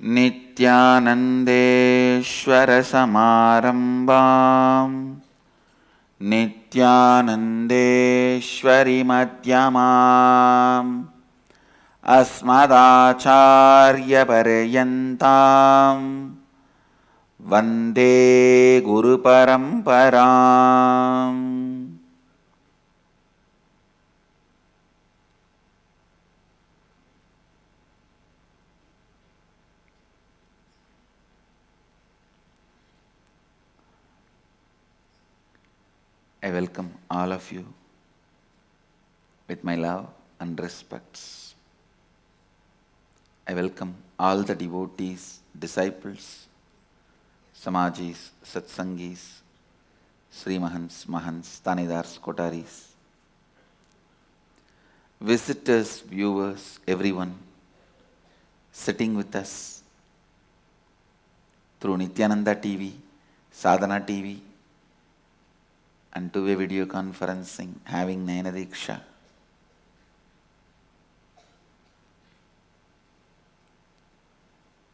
नित्यानन्देश्वरसमारम्भां नित्यानन्देश्वरीमध्यमाम् अस्मदाचार्यपर्यन्तां वन्दे गुरुपरम्पराम्. I welcome all of you with my love and respects. I welcome all the devotees, disciples, Samajis, Satsangis, Sri Mahants, Mahants, Tanidars, Kotaris, visitors, viewers, everyone sitting with us through Nityananda TV, Sadhana TV, and two-way video conferencing, having Nayana Diksha.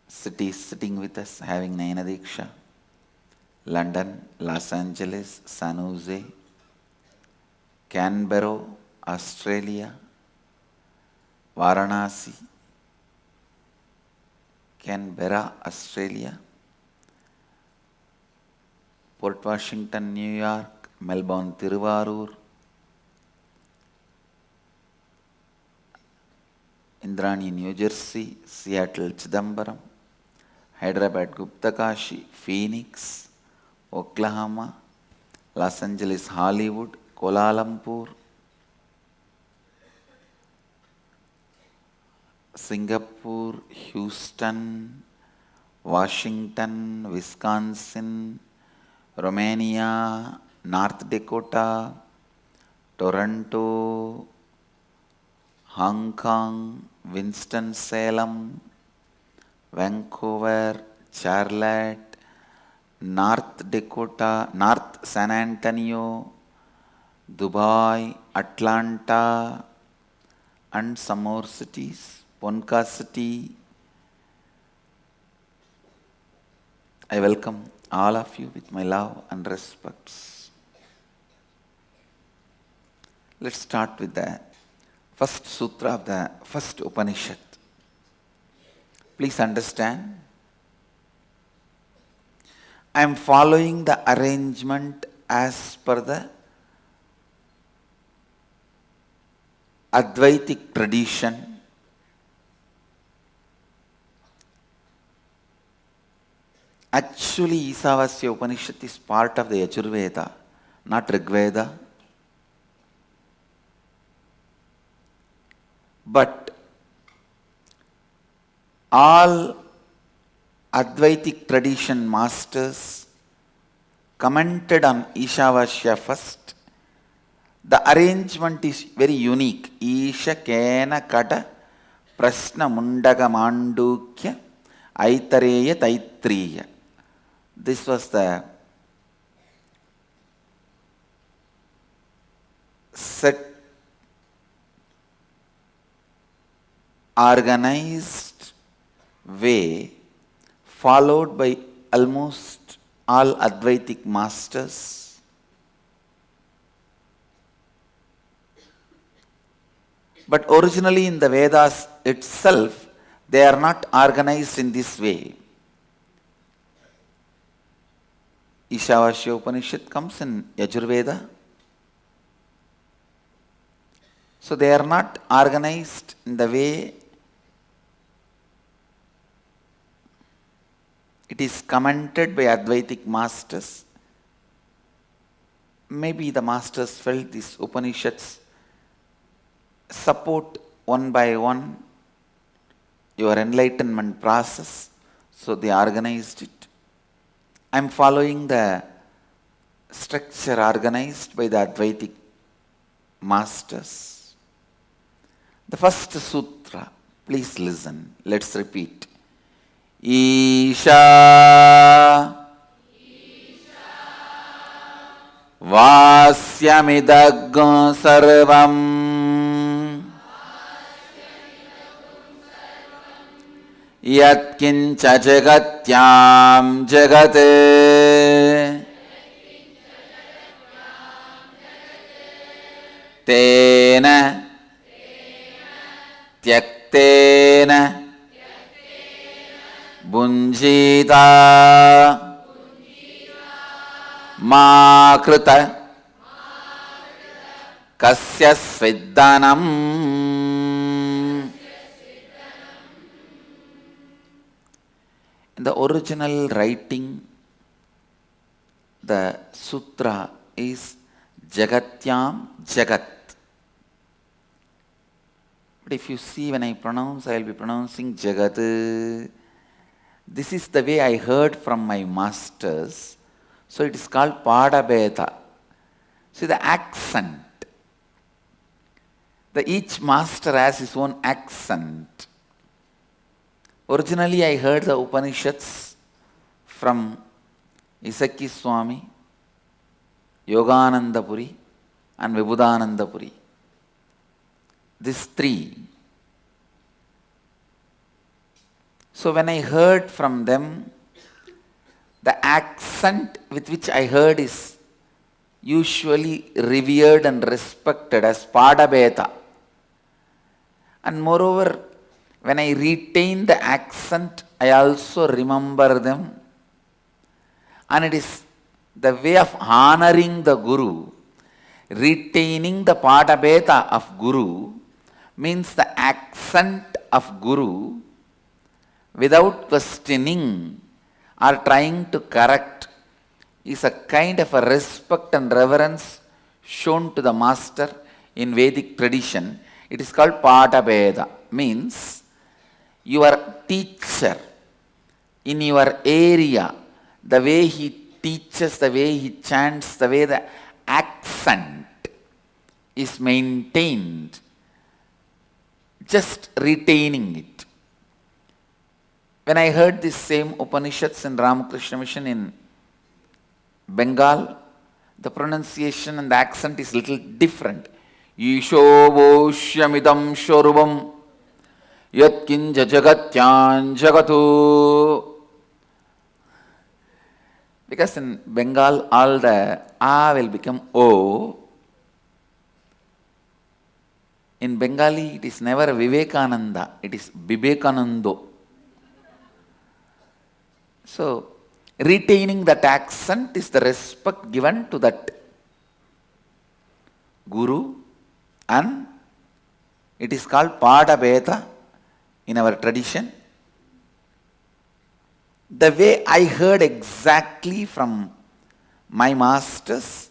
Cities sitting with us, having Nayana Diksha. London, Los Angeles, San Jose, Canberra, Australia, Varanasi, Canberra, Australia, Port Washington, New York, Melbourne, Thiruvarur, Indrani, New Jersey, Seattle, Chidambaram, Hyderabad, Guptakashi, Phoenix, Oklahoma, Los Angeles, Hollywood, Kuala Lumpur, Singapore, Houston, Washington, Wisconsin, Romania, North Dakota, Toronto, Hong Kong, Winston-Salem, Vancouver, Charlotte, North Dakota, North San Antonio, Dubai, Atlanta, and some more cities, Ponca City. I welcome all of you with my love and respects. Let's start with the first sutra of the first Upanishad. Please understand, I am following the arrangement as per the Advaitic tradition. Actually, Eeshaavaasyamidham Upanishad is part of the Yajurveda, not Rigveda. But all Advaitic tradition masters commented on Eeshaavasya first. The arrangement is very unique. Isha Kena Kata Prasna Mundaga Mandukya Aitareya Taitriya. This was the set organized way followed by almost all Advaitic masters. But originally in the Vedas itself, they are not organized in this way. Eeshaavaasyamidham Upanishad comes in Yajurveda. So they are not organized in the way it is commented by Advaitic masters. Maybe the masters felt these Upanishads support one by one your enlightenment process, so they organized it. I am following the structure organized by the Advaitic masters. The first sutra, please listen, let's repeat. Isha Vasyamidham Sarvam Yathkincha Jagathyaam Jagath Thena Thyakthena Bhunjeethaa Makrita Kasyasviddhanam. In the original writing, the sutra is Jagathyaam Jagath. But if you see, when I pronounce, I will be pronouncing Jagathu. This is the way I heard from my masters. So it is called Paatta Bhedha. See the accent. Each master has his own accent. Originally I heard the Upanishads from Isakki Swami, Yogananda Puri and Vibhootananda Puri. These three. So when I heard from them, the accent with which I heard is usually revered and respected as Paatta Bhedha. And moreover, when I retain the accent, I also remember them. And it is the way of honoring the Guru. Retaining the Paatta Bhedha of Guru means the accent of Guru without questioning or trying to correct is a kind of a respect and reverence shown to the master in Vedic tradition. It is called Paatta Bhedha. Means your teacher in your area, the way he teaches, the way he chants, the way the accent is maintained, just retaining it. When I heard this same Upanishads in Ramakrishna Mission in Bengal, the pronunciation and the accent is little different. EeshOvOshyomidhom ShOrvOm Yathkincha Jagathyaam Jagathu. Because in Bengal all the A will become O. In Bengali it is never Vivekananda, it is Bibekanando. So retaining that accent is the respect given to that Guru, and it is called Paatta Bhedha in our tradition. The way I heard exactly from my masters,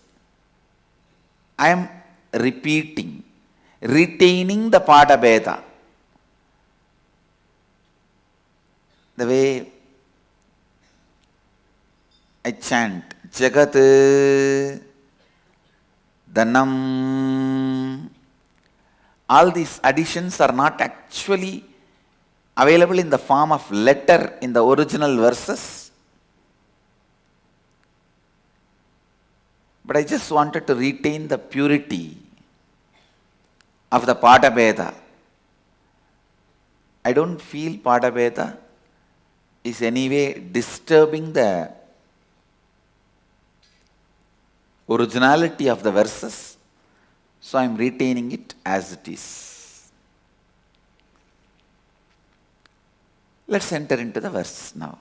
I am repeating, retaining the Paatta Bhedha. The way I chant Jagathu, Dhanam. All these additions are not actually available in the form of letter in the original verses. But I just wanted to retain the purity of the Paatta Bhedha. I don't feel Paatta Bhedha is anyway disturbing the originality of the verses, so I am retaining it as it is. Let's enter into the verse now.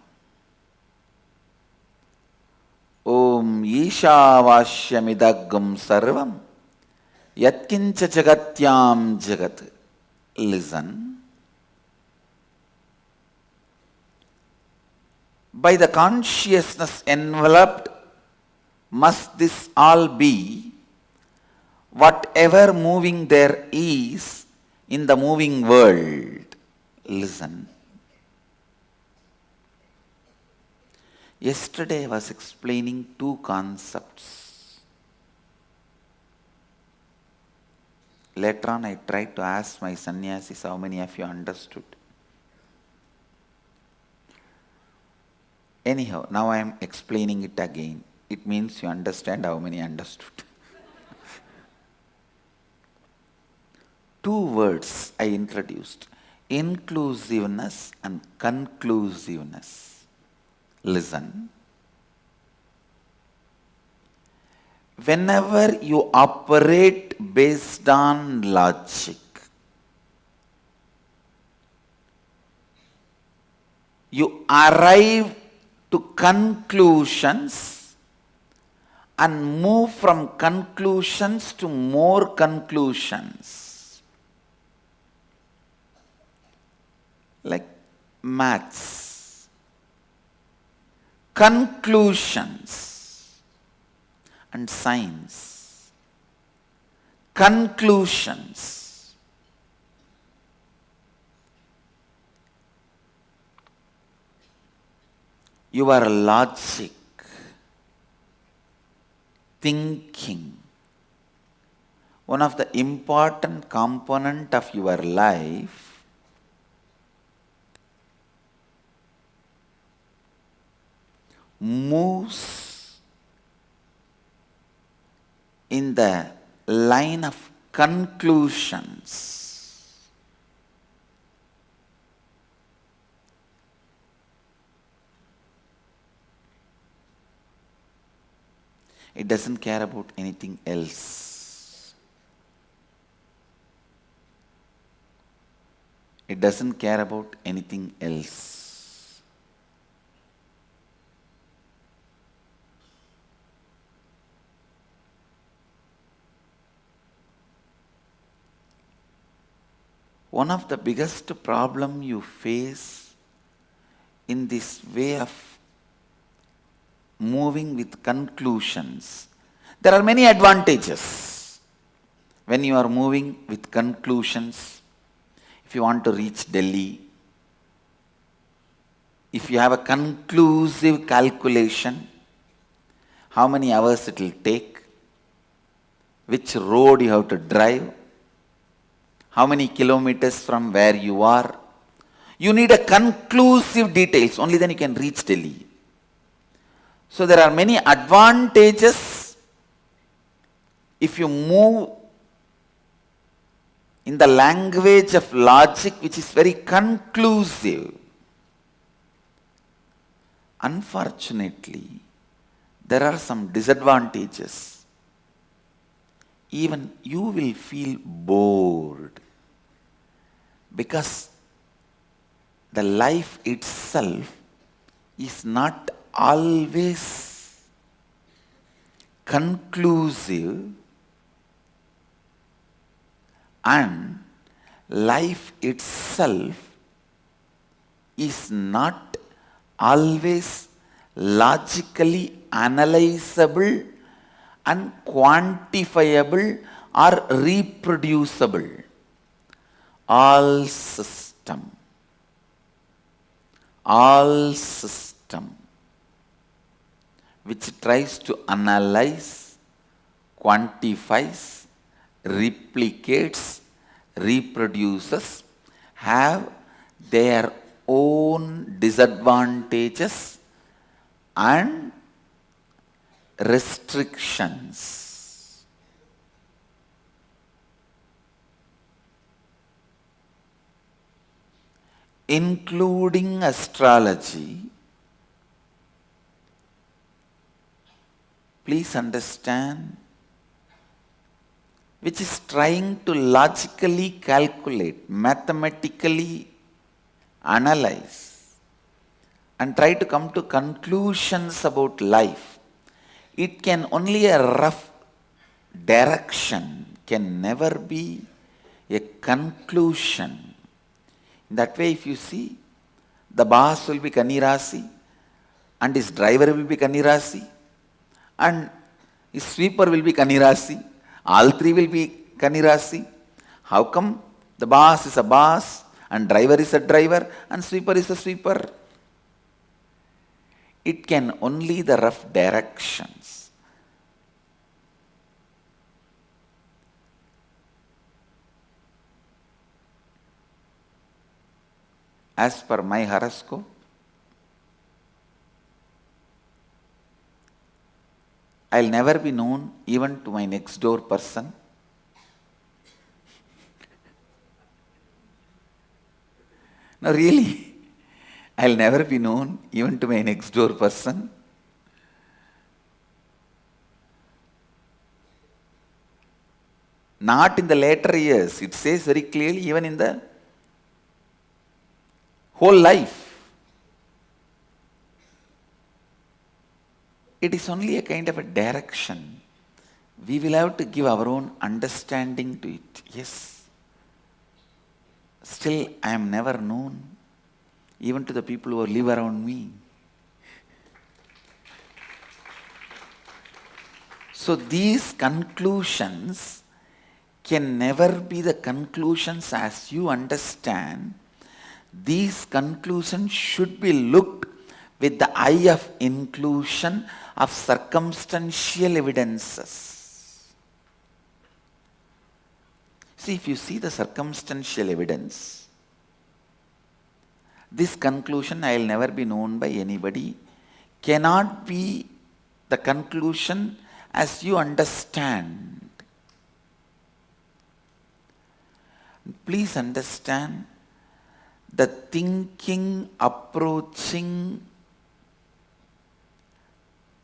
Om Eeshaavaasyamidham Sarvam Yathkincha Jagathyaam Jagath. Listen. By the consciousness enveloped must this all be, whatever moving there is in the moving world. Listen. Yesterday I was explaining two concepts. Later on I tried to ask my sannyasis how many of you understood. Anyhow, now I am explaining it again. It means you understand how many understood. Two words I introduced. inclusiveness and conclusiveness. Listen. Whenever you operate based on logic, you arrive to conclusions and move from conclusions to more conclusions. Like maths. Conclusions and science. Conclusions. Your logic, thinking, one of the important component of your life, moves in the line of conclusions. It doesn't care about anything else. It doesn't care about anything else. One of the biggest problem you face in this way of moving with conclusions, there are many advantages when you are moving with conclusions. If you want to reach Delhi, if you have a conclusive calculation, how many hours it will take, which road you have to drive, how many kilometers from where you are, you need a conclusive details, only then you can reach Delhi. So there are many advantages if you move in the language of logic, which is very conclusive. Unfortunately, there are some disadvantages. Even you will feel bored because the life itself is not always conclusive, and life itself is not always logically analyzable and quantifiable or reproducible. All system which tries to analyze, quantifies, replicates, reproduces, have their own disadvantages and restrictions. Including astrology. Please understand, which is trying to logically calculate, mathematically analyze, and try to come to conclusions about life. It can only a rough direction, can never be a conclusion. In that way, if you see, the boss will be Kanirasi, and his driver will be Kanirasi, and his sweeper will be Kanirasi. All three will be Kanirasi. How come the boss is a boss, and driver is a driver, and sweeper is a sweeper? It can only the rough directions. As per my horoscope, I'll never be known even to my next door person. No, really, I'll never be known even to my next door person. Not in the later years. It says very clearly, even in the whole life. It is only a kind of a direction. We will have to give our own understanding to it. Yes. Still, I am never known, even to the people who live around me. So these conclusions can never be the conclusions as you understand. These conclusions should be looked with the eye of inclusion of circumstantial evidences. See, if you see the circumstantial evidence, this conclusion, I will never be known by anybody, cannot be the conclusion as you understand. Please understand, the thinking, approaching,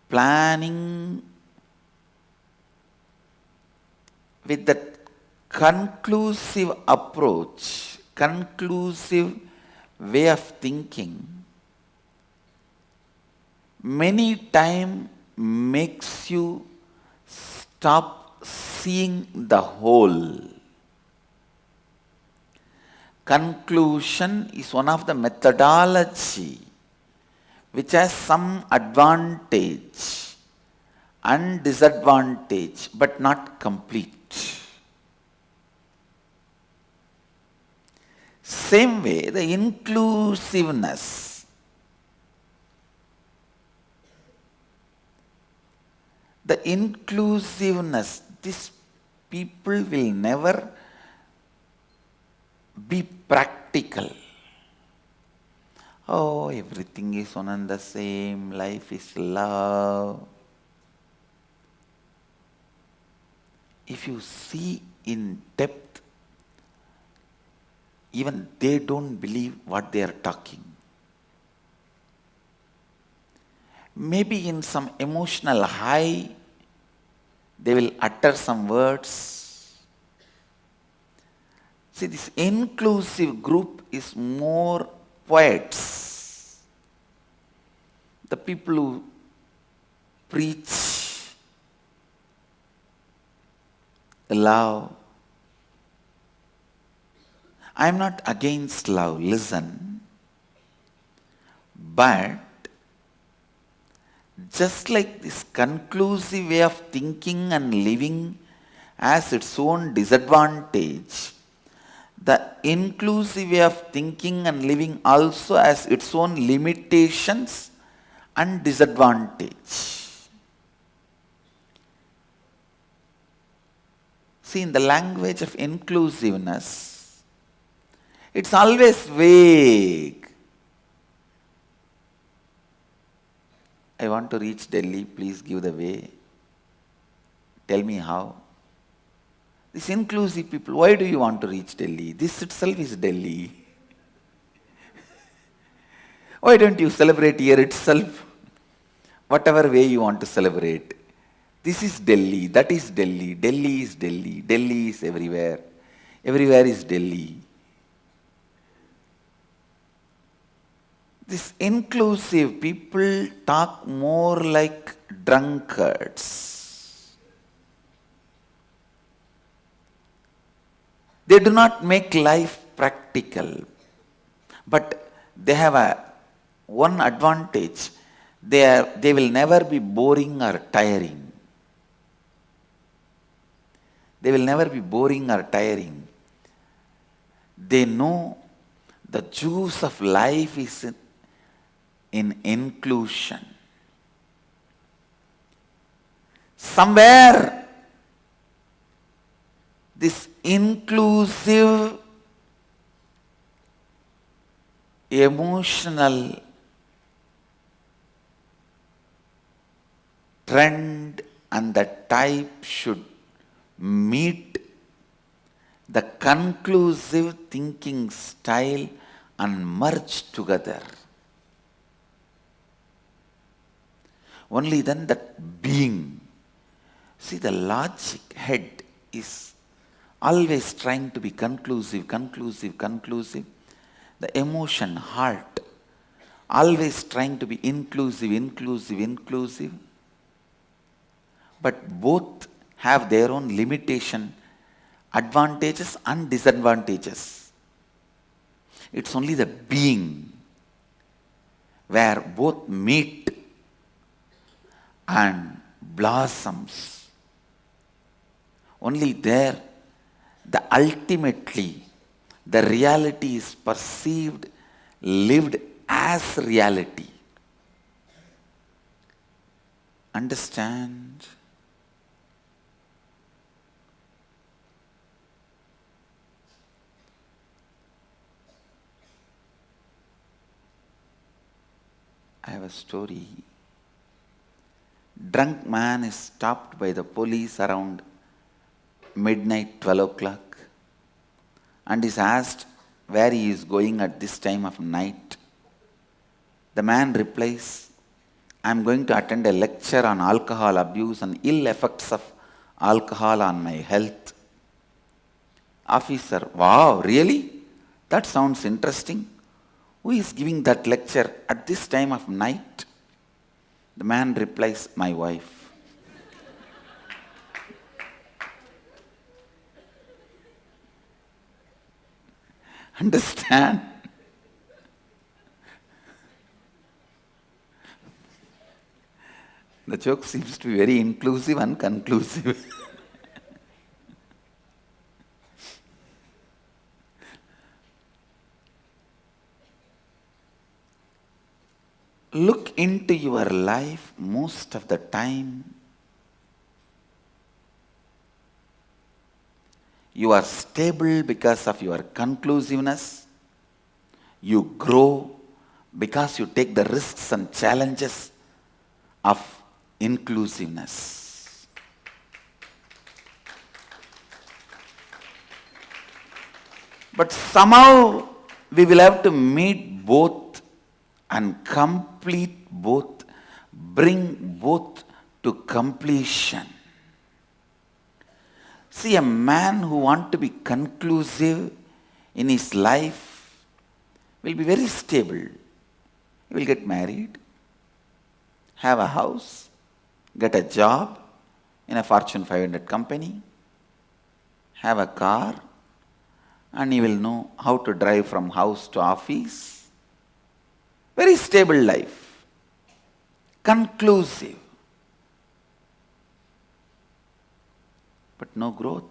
planning with the conclusive approach, conclusive way of thinking, many times makes you stop seeing the whole. Conclusion is one of the methodology which has some advantage and disadvantage, but not complete. Same way, the inclusiveness. The inclusiveness, these people will never be practical. Oh, everything is one and the same, life is love. If you see in depth, even they don't believe what they are talking. Maybe in some emotional high, they will utter some words. See, this inclusive group is more poets. The people who preach love. I am not against love, listen. But just like this conclusive way of thinking and living has its own disadvantage, the inclusive way of thinking and living also has its own limitations and disadvantage. See, in the language of inclusiveness, it's always vague. I want to reach Delhi, please give the way. Tell me how. These inclusive people, why do you want to reach Delhi? This itself is Delhi. Why don't you celebrate here itself? Whatever way you want to celebrate. This is Delhi, that is Delhi, Delhi is Delhi, Delhi is everywhere. Everywhere is Delhi. These inclusive people talk more like drunkards. They do not make life practical, but they have one advantage. They will never be boring or tiring. They will never be boring or tiring. They know the juice of life is in inclusion. Somewhere this inclusive emotional trend and the type should meet the conclusive thinking style and merge together. Only then that being. See, the logic head is always trying to be conclusive, conclusive, conclusive. The emotion, heart, always trying to be inclusive, inclusive, inclusive. But both have their own limitation, advantages and disadvantages. It's only the being where both meet and blossoms. Only there, ultimately, the reality is perceived, lived as reality. Understand? I have a story. Drunk man is stopped by the police around midnight, 12 o'clock, and is asked where he is going at this time of night. The man replies, I am going to attend a lecture on alcohol abuse and ill effects of alcohol on my health. Officer, wow, really? That sounds interesting. Who is giving that lecture at this time of night? The man replies, my wife. Understand? The joke seems to be very inclusive and conclusive. Look into your life most of the time. You are stable because of your conclusiveness. You grow because you take the risks and challenges of inclusiveness. But somehow we will have to meet both and complete both, bring both to completion. See, a man who wants to be conclusive in his life will be very stable. He will get married, have a house, get a job in a Fortune 500 company, have a car, and he will know how to drive from house to office. Very stable life. Conclusive. But no growth.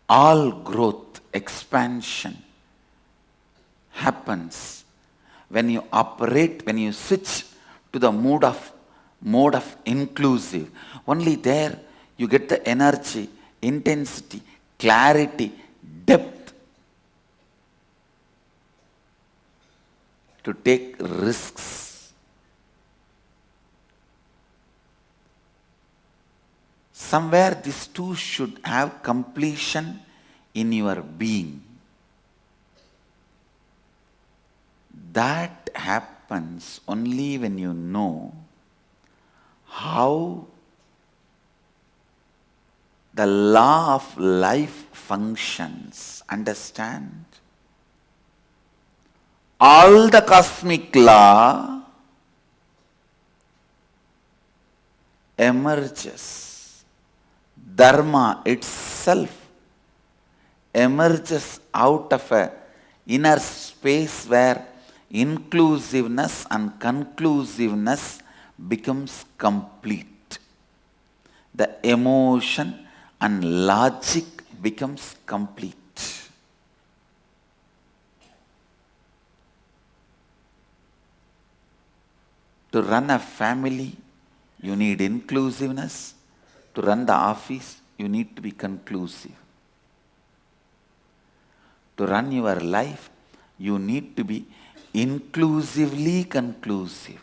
All growth, expansion happens when you operate, when you switch to the mode of inclusive. Only there you get the energy, intensity, clarity, depth to take risks. Somewhere these two should have completion in your being. That happens only when you know how the law of life functions. Understand? All the cosmic law emerges. Dharma itself emerges out of an inner space where inclusiveness and conclusiveness becomes complete. The emotion and logic becomes complete. To run a family, you need inclusiveness. To run the office, you need to be conclusive. To run your life, you need to be inclusively conclusive.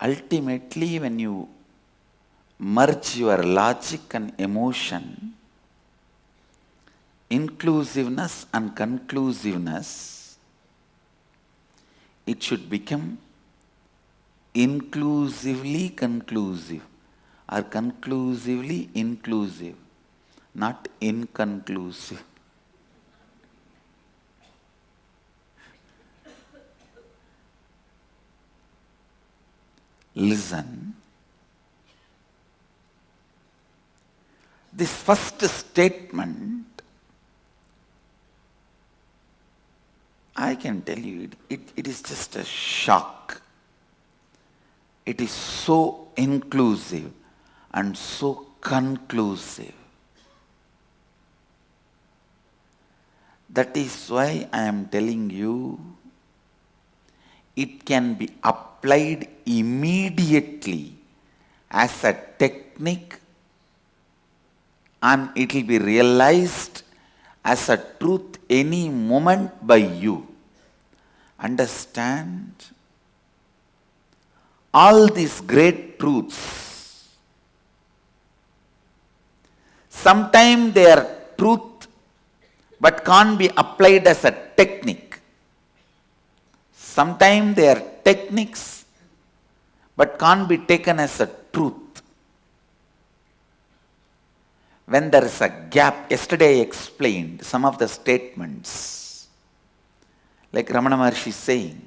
Ultimately, when you merge your logic and emotion, inclusiveness and conclusiveness, it should become inclusively conclusive or conclusively inclusive, not inconclusive. Listen. This first statement, I can tell you, it is just a shock. It is so inclusive and so conclusive. That is why I am telling you, it can be applied immediately as a technique, and it will be realized as a truth any moment by you. Understand? All these great truths, sometimes they are truth but can't be applied as a technique. Sometimes they are techniques but can't be taken as a truth. When there is a gap, yesterday I explained some of the statements, like Ramana Maharshi saying,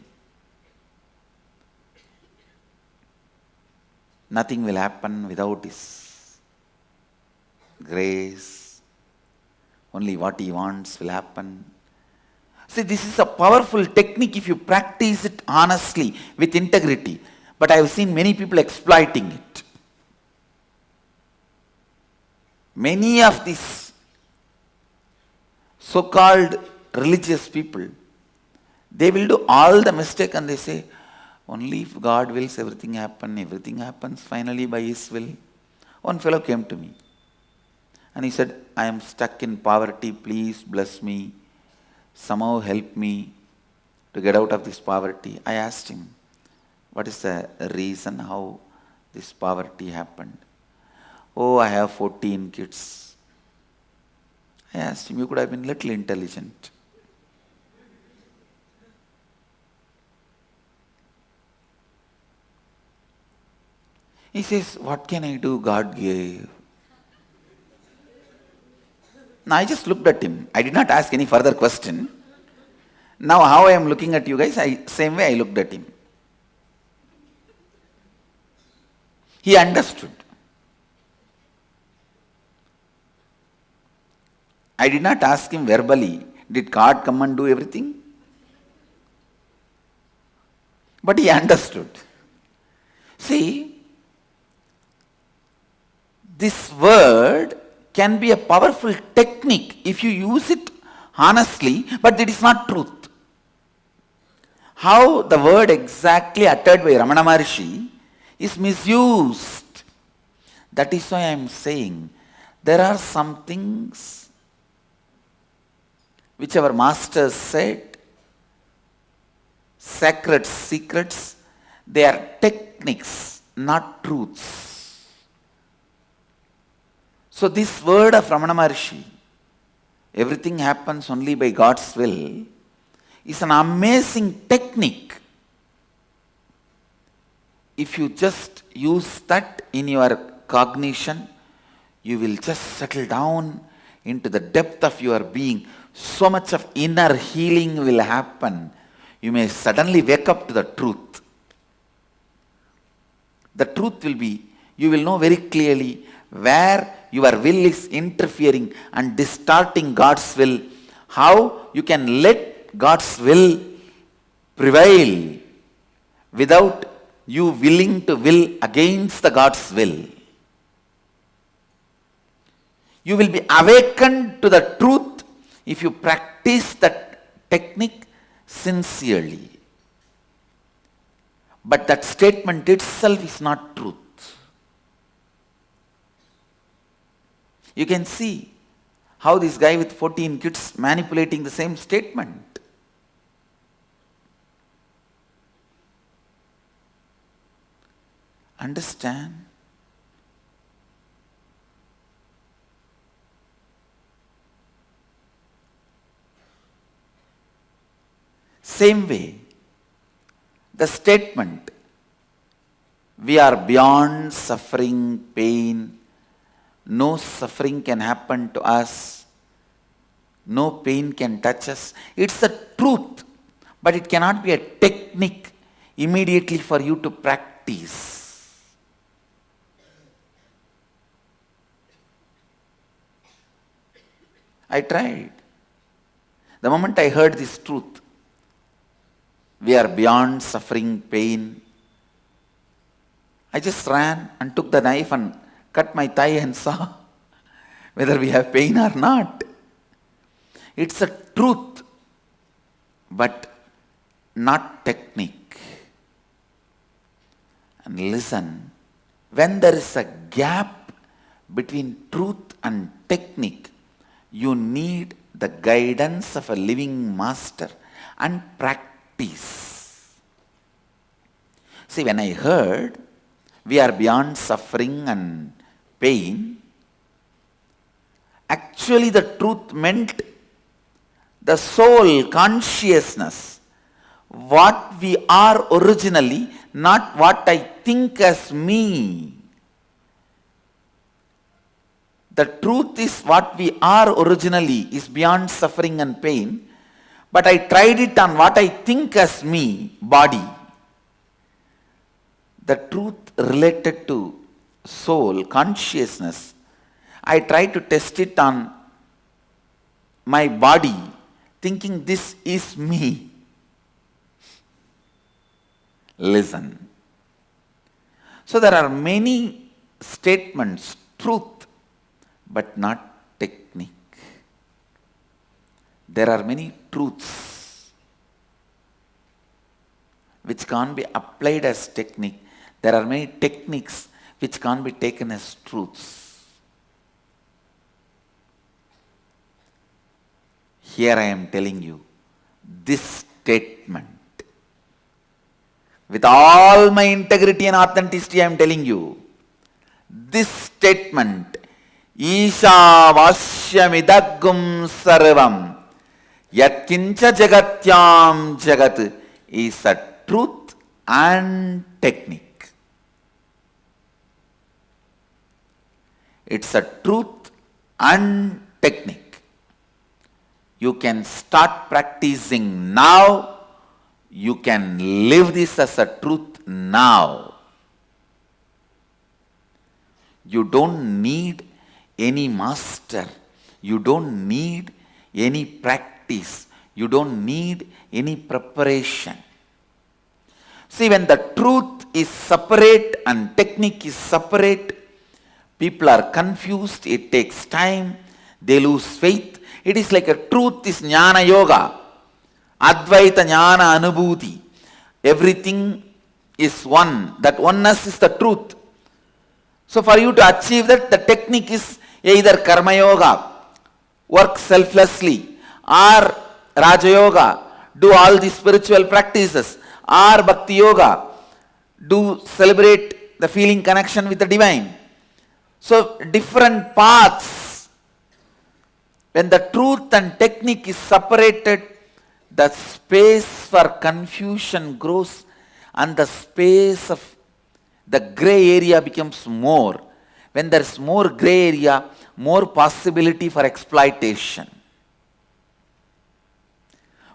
nothing will happen without His grace, only what He wants will happen. See, this is a powerful technique if you practice it honestly, with integrity. But I have seen many people exploiting it. Many of these so-called religious people, they will do all the mistake and they say, only if God wills everything happens finally by His will. One fellow came to me and he said, I am stuck in poverty, please bless me. Somehow help me to get out of this poverty. I asked him, what is the reason how this poverty happened? Oh, I have 14 kids. I asked him, you could have been little intelligent. He says, what can I do? God gave. Now I just looked at him. I did not ask any further question. Now how I am looking at you guys, same way I looked at him. He understood. I did not ask him verbally, did God come and do everything? But he understood. See, this word can be a powerful technique if you use it honestly, but it is not truth. How the word exactly uttered by Ramana Maharshi is misused. That is why I am saying there are some things which our masters said, sacred secrets, they are techniques, not truths. So this word of Ramana Maharshi, everything happens only by God's will, is an amazing technique. If you just use that in your cognition, you will just settle down into the depth of your being. So much of inner healing will happen. You may suddenly wake up to the truth. The truth will be, you will know very clearly where your will is interfering and distorting God's will, how you can let God's will prevail without you willing to will against the God's will. You will be awakened to the truth if you practice that technique sincerely. But that statement itself is not truth. You can see how this guy with 14 kids manipulating the same statement. Understand? Same way, the statement, we are beyond suffering, pain, no suffering can happen to us, no pain can touch us. It's the truth, but it cannot be a technique immediately for you to practice. I tried. The moment I heard this truth, we are beyond suffering, pain, I just ran and took the knife and cut my thigh and saw whether we have pain or not. It's a truth, but not technique. And listen, when there is a gap between truth and technique, you need the guidance of a living master and practice. See, when I heard we are beyond suffering and pain, actually the truth meant the soul, consciousness, what we are originally, not what I think as me. The truth is what we are originally is beyond suffering and pain, but I tried it on what I think as me, body. The truth related to soul, consciousness, I tried to test it on my body, thinking this is me. Listen. So there are many statements, truth, but not technique. There are many truths which can't be applied as technique. There are many techniques which can't be taken as truths. Here I am telling you this statement. With all my integrity and authenticity, I am telling you this statement, Eeshaavaasyamidham Sarvam, Yathkincha Jagathyaam Jagath, is a truth and technique. It's a truth and technique. You can start practicing now. You can live this as a truth now. You don't need any master. You don't need any practice. You don't need any preparation. See, when the truth is separate and technique is separate, people are confused, it takes time, they lose faith. It is like a truth is jnana yoga, Advaita jnana anubhuti. Everything is one. That oneness is the truth. So for you to achieve that, the technique is either karma yoga, work selflessly, or raja yoga, do all the spiritual practices, or bhakti yoga, do celebrate the feeling connection with the divine. So different paths. When the truth and technique is separated, the space for confusion grows and the space of the gray area becomes more. When there is more gray area, more possibility for exploitation.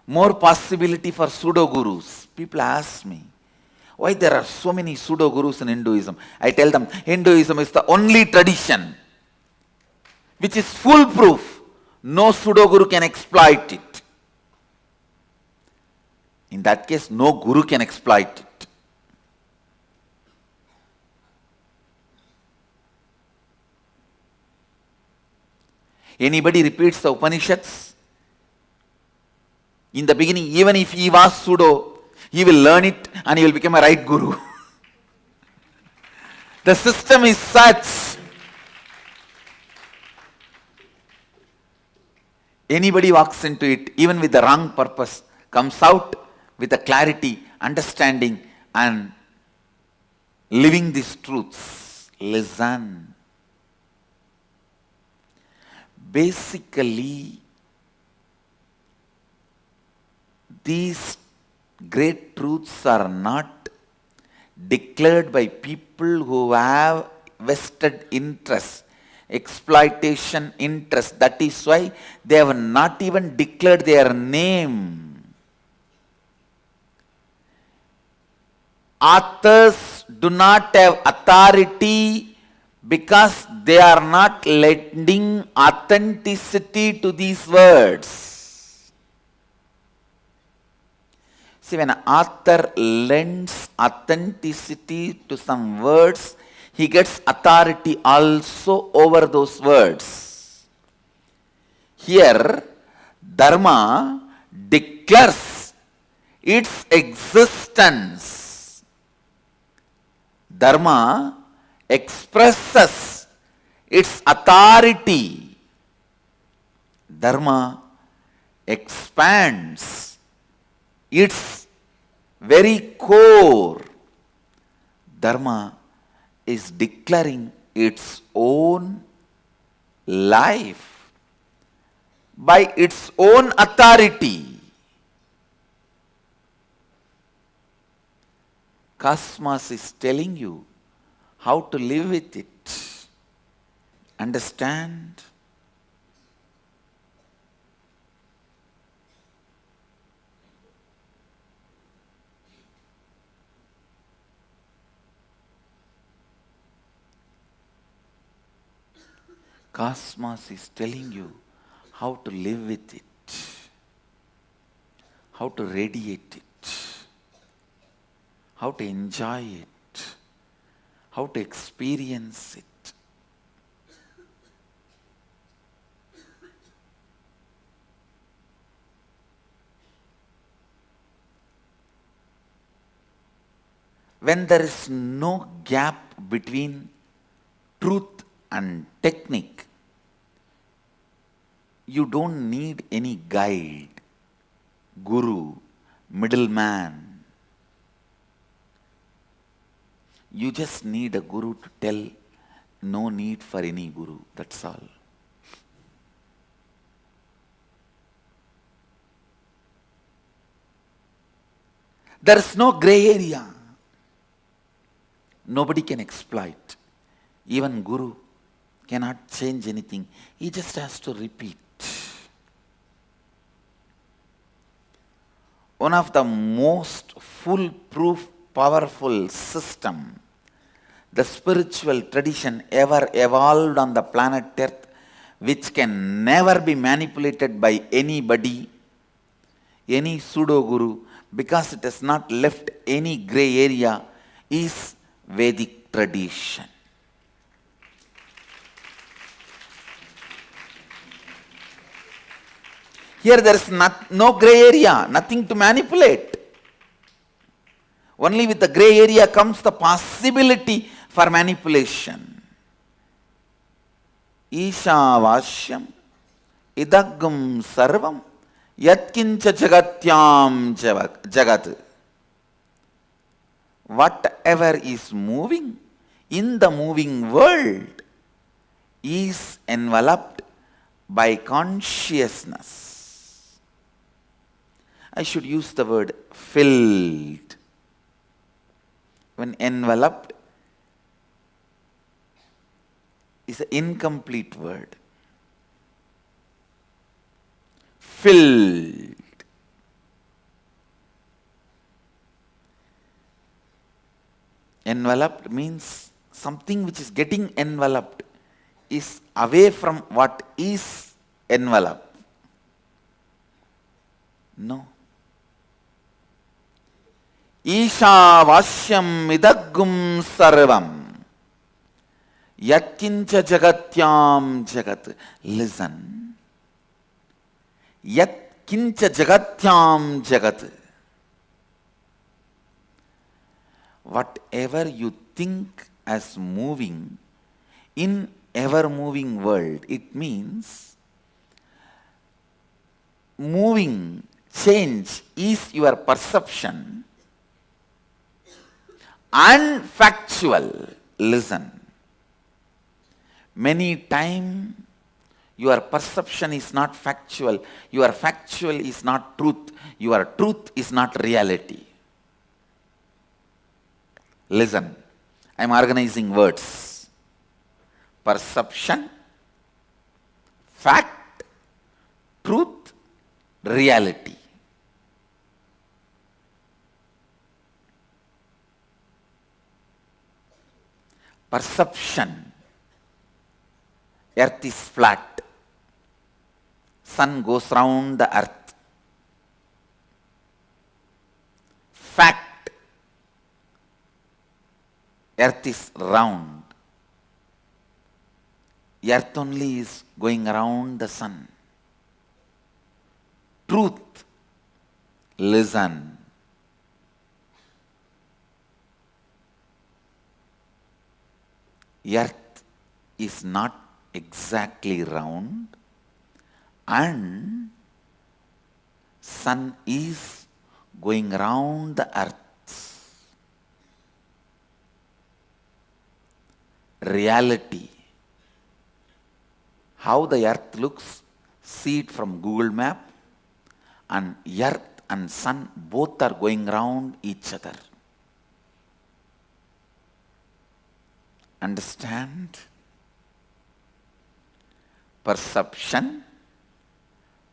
More possibility for pseudo-gurus. People ask me, why there are so many pseudo-gurus in Hinduism? I tell them, Hinduism is the only tradition which is foolproof. No pseudo-guru can exploit it. In that case, no guru can exploit it. Anybody repeats the Upanishads? In the beginning, even if he was pseudo, he will learn it and he will become a right guru. The system is such. Anybody walks into it, even with the wrong purpose, comes out with a clarity, understanding, and living these truths. Listen. Basically, these great truths are not declared by people who have vested interest, exploitation interest. That is why they have not even declared their name. Authors do not have authority because they are not lending authenticity to these words. See, when an author lends authenticity to some words, he gets authority also over those words. Here, Dharma declares its existence. Dharma expresses its authority. Dharma expands its very core. Dharma is declaring its own life by its own authority. Cosmos is telling you how to live with it. Understand? Cosmos is telling you how to live with it, how to radiate it, how to enjoy it, how to experience it. When there is no gap between truth and technique, you don't need any guide, guru, middleman. You just need a guru to tell, no need for any guru, that's all. There is no gray area. Nobody can exploit. Even guru cannot change anything. He just has to repeat. One of the most foolproof, powerful system the spiritual tradition ever evolved on the planet Earth, which can never be manipulated by anybody, any pseudo-guru, because it has not left any gray area, is Vedic tradition. Here there is no gray area, nothing to manipulate. Only with the gray area comes the possibility for manipulation. Eeshaavaasyamidham Sarvam Yathkincha Jagathyaam Jagath. Whatever is moving in the moving world is enveloped by consciousness. I should use the word filled. When enveloped is an incomplete word. Filled. Enveloped means something which is getting enveloped is away from what is enveloped. No. Eeshaavaasyamidham Sarvam Yathkincha Jagathyaam Jagath. Listen. Yathkincha Jagathyaam Jagath. Whatever you think as moving in ever-moving world, it means moving change is your perception. and factual. Listen. Many times your perception is not factual. Your factual is not truth. Your truth is not reality. Listen. I am organizing words. Perception, fact, truth, reality. Perception. Earth is flat. Sun goes round the earth. Fact. Earth is round. Earth only is going around the sun. Truth. Listen. Earth is not exactly round and sun is going round the earth. Reality. How the earth looks, see it from Google map, and earth and sun both are going round each other. Understand? Perception,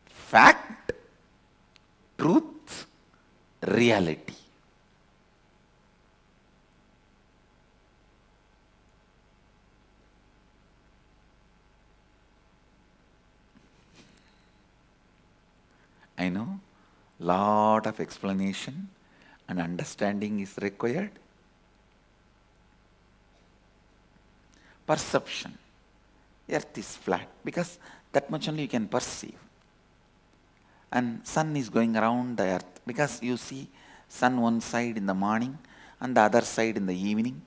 fact, truth, reality. I know lot of explanation and understanding is required. Perception. Earth is flat because that much only you can perceive. And sun is going around the earth because you see sun one side in the morning and the other side in the evening,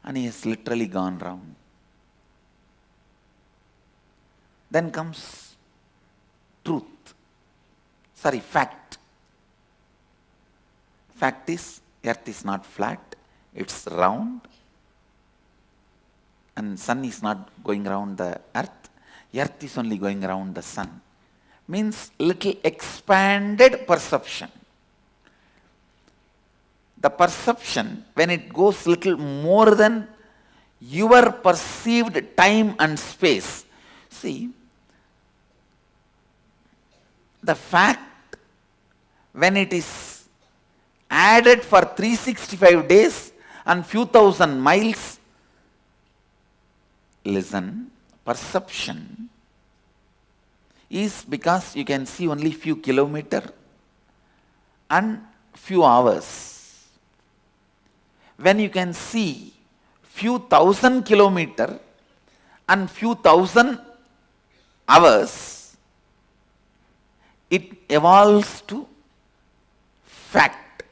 and he has literally gone round. Then comes truth. Sorry, fact. Fact is earth is not flat, it's round. And sun is not going around the earth. Earth is only going around the sun. Means little expanded perception. The perception, when it goes little more than your perceived time and space. See, the fact, when it is added for 365 days and few thousand miles, listen, perception is because you can see only few kilometers and few hours. When you can see few thousand kilometers and few thousand hours, it evolves to fact.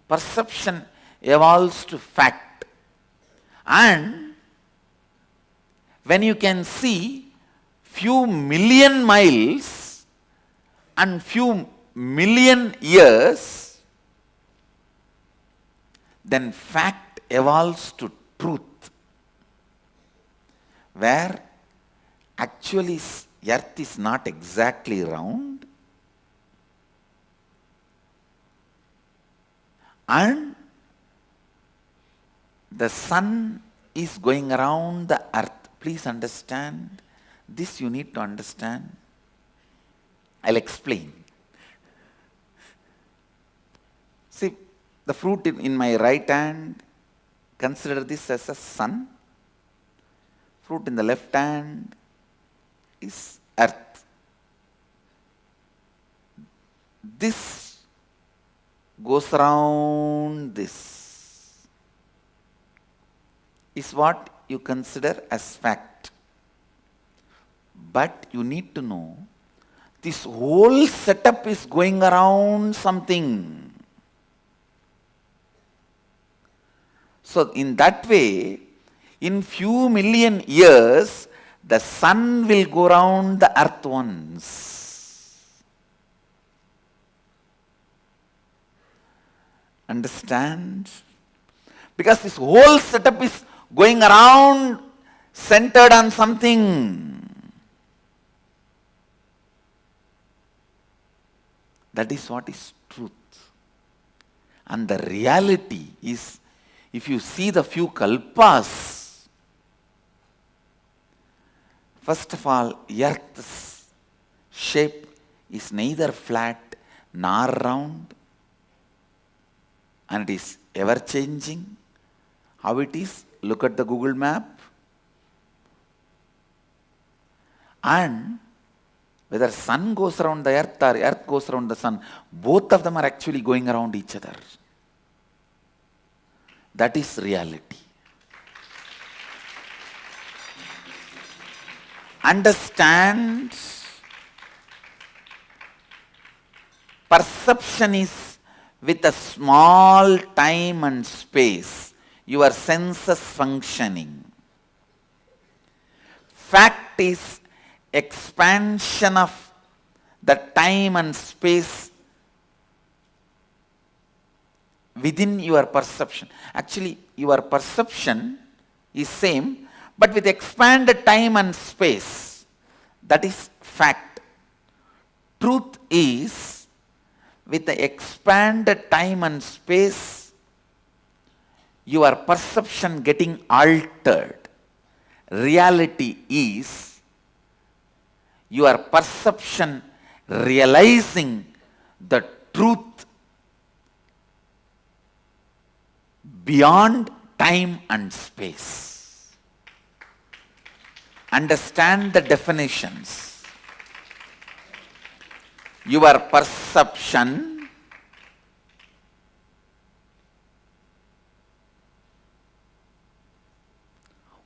Perception evolves to fact. And when you can see few million miles and few million years, then fact evolves to truth, where actually earth is not exactly round and the sun is going around the earth. Please understand. This you need to understand. I'll explain. See, the fruit in my right hand, consider this as a sun. Fruit in the left hand is earth. This goes around this. Is what you consider as fact. But you need to know, this whole setup is going around something. So in that way, in few million years, the sun will go around the earth once. Understand? Because this whole setup is going around centered on something. That is what is truth. And the reality is, if you see the few kalpas, first of all, earth's shape is neither flat nor round, and it is ever changing. How it is? Look at the Google map. And whether sun goes around the earth or earth goes around the sun, both of them are actually going around each other. That is reality. Understand, perception is with a small time and space, your senses functioning. Fact is expansion of the time and space within your perception. Actually, your perception is same, but with expanded time and space. That is fact. Truth is with the expanded time and space, your perception getting altered. Reality is your perception realizing the truth beyond time and space. Understand the definitions. Your perception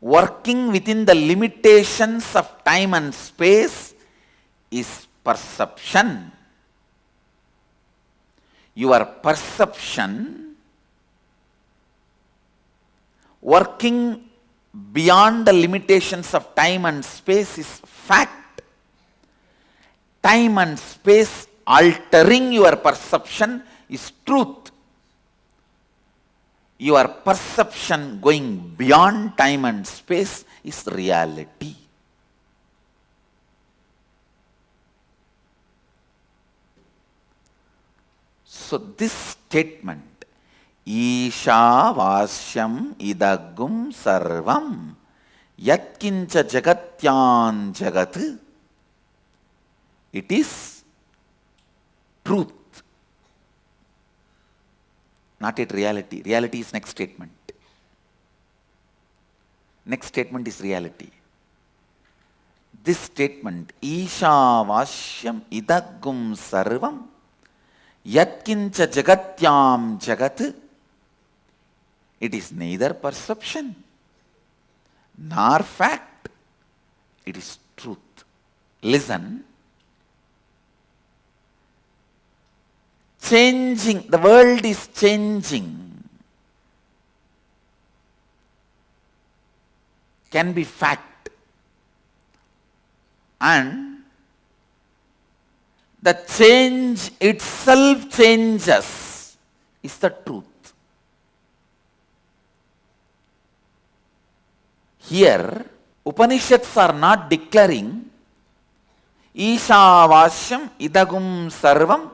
working within the limitations of time and space is perception. Your perception working beyond the limitations of time and space is fact. Time and space altering your perception is truth. Your perception going beyond time and space is reality. So this statement, Eeshaavaasyamidham Sarvam, Yathkincha Jagathyaam Jagath, it is truth. Not yet reality. Reality is next statement. Next statement is reality. This statement, Eeshaavaasyamidham Sarvam, Yathkincha Jagathyaam Jagath, it is neither perception nor fact. It is truth. Listen. Changing, the world is changing. Can be fact. And the change itself changes is the truth. Here, Upanishads are not declaring Eeshaavaasyamidham Sarvam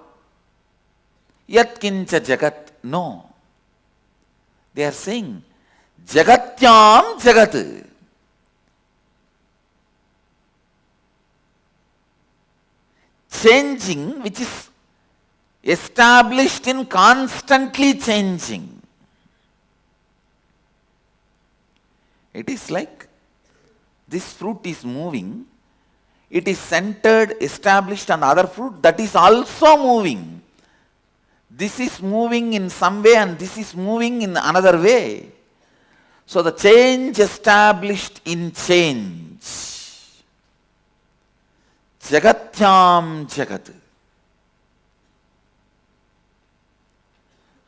Yathkincha Jagath. No. They are saying Jagathyaam Jagath. Changing, which is established in constantly changing. It is like this fruit is moving. It is centered, established on the other fruit that is also moving. This is moving in some way and this is moving in another way. So the change established in change. Jagathyaam Jagath.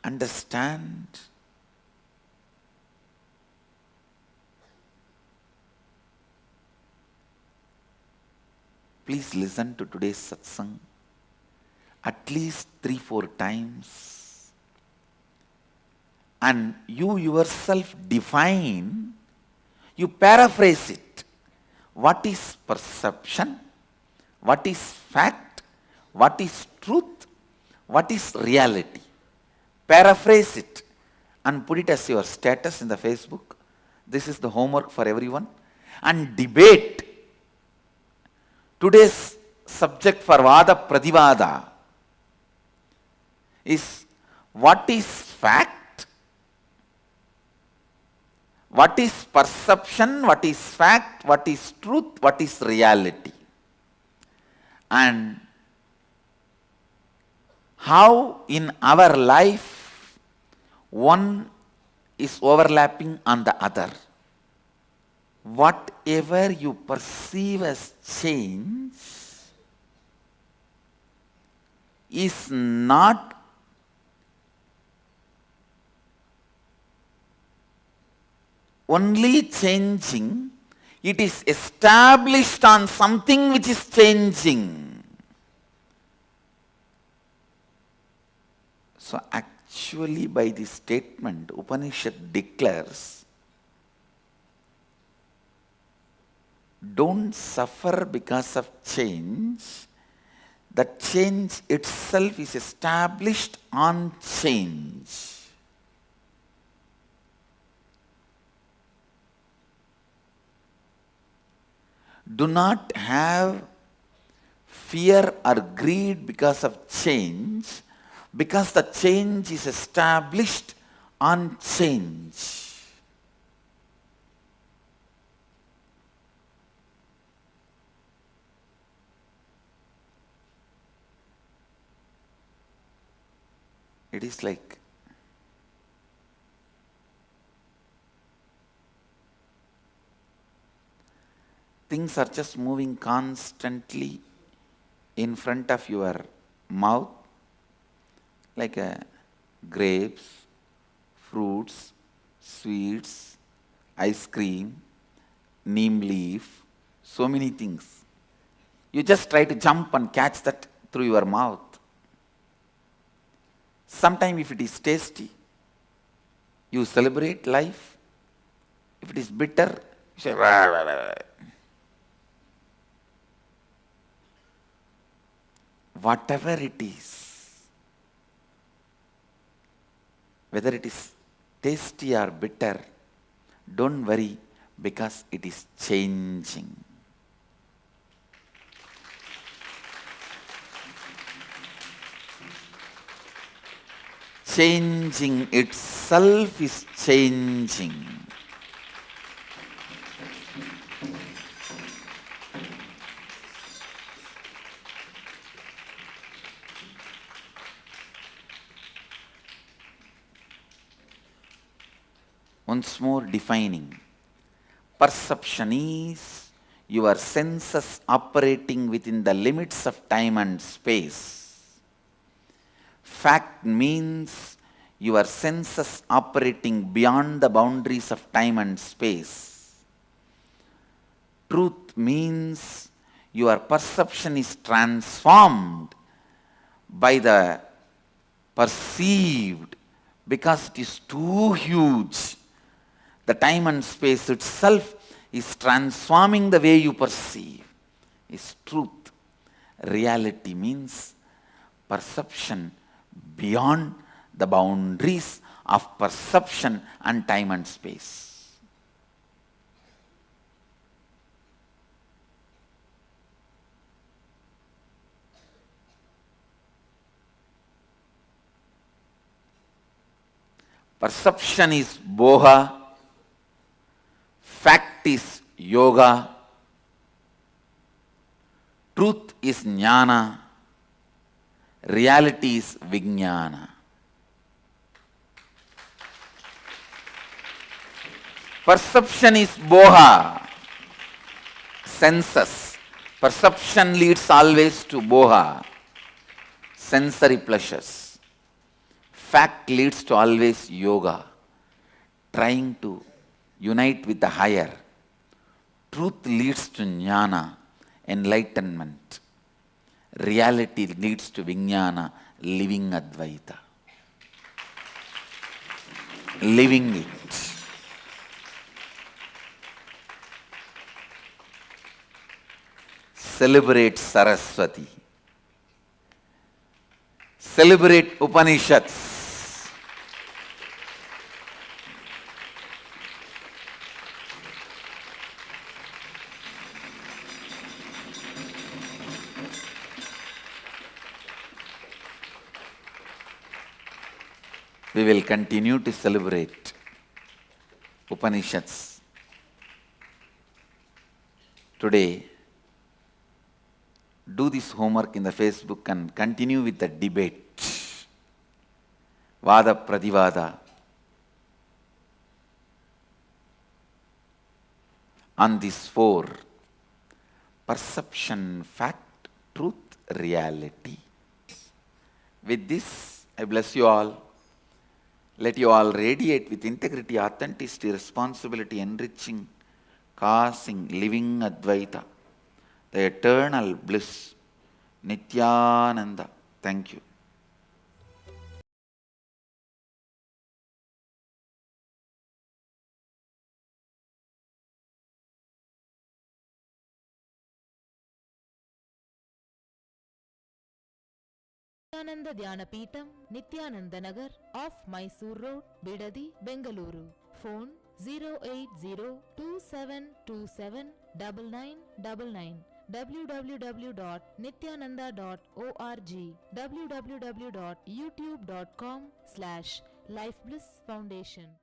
Understand? Please listen to today's satsang at least 3-4 times. and you yourself define, you paraphrase it. What is perception? What is fact? What is truth? What is reality? Paraphrase it and put it as your status in the Facebook. This is the homework for everyone. And debate. Today's subject for Vada Pradivada is what is fact, what is perception, what is fact, what is truth, what is reality. And how in our life one is overlapping on the other. Whatever you perceive as change is not only changing, it is established on something which is changing. So actually by this statement, Upanishad declares, don't suffer because of change. The change itself is established on change. Do not have fear or greed because of change, because the change is established on change. It is like things are just moving constantly in front of your mouth, like grapes, fruits, sweets, ice cream, neem leaf, so many things. You just try to jump and catch that through your mouth. Sometimes if it is tasty, you celebrate life. If it is bitter, you say, "Rah, rah, rah." Whatever it is, whether it is tasty or bitter, don't worry because it is changing. Changing itself is changing. Once more defining. Perception is your senses operating within the limits of time and space. Fact means your senses operating beyond the boundaries of time and space. Truth means your perception is transformed by the perceived because it is too huge. The time and space itself is transforming the way you perceive. Is truth. Reality means perception beyond the boundaries of perception and time and space. Perception is boha, fact is yoga, truth is jnana, reality is vijnana. Perception is boha, senses. Perception leads always to boha, sensory pleasures. Fact leads to always yoga, trying to unite with the higher. Truth leads to jnana, enlightenment. Reality leads to vijnana, living Advaita. living it. Celebrate Saraswati. Celebrate Upanishads. We will continue to celebrate Upanishads. Today, do this homework in the Facebook and continue with the debate. Vada Pradivada on these four: perception, fact, truth, reality. With this, I bless you all. Let you all radiate with integrity, authenticity, responsibility, enriching, causing, living Advaita, the eternal bliss, Nithyananda. Thank you. Nityananda Dhyana Peetham, Nityananda Nagar, off Mysore Road, Bidadi, Bengaluru. Phone 08027279999. www.nityananda.org. www.youtube.com/Life Bliss Foundation.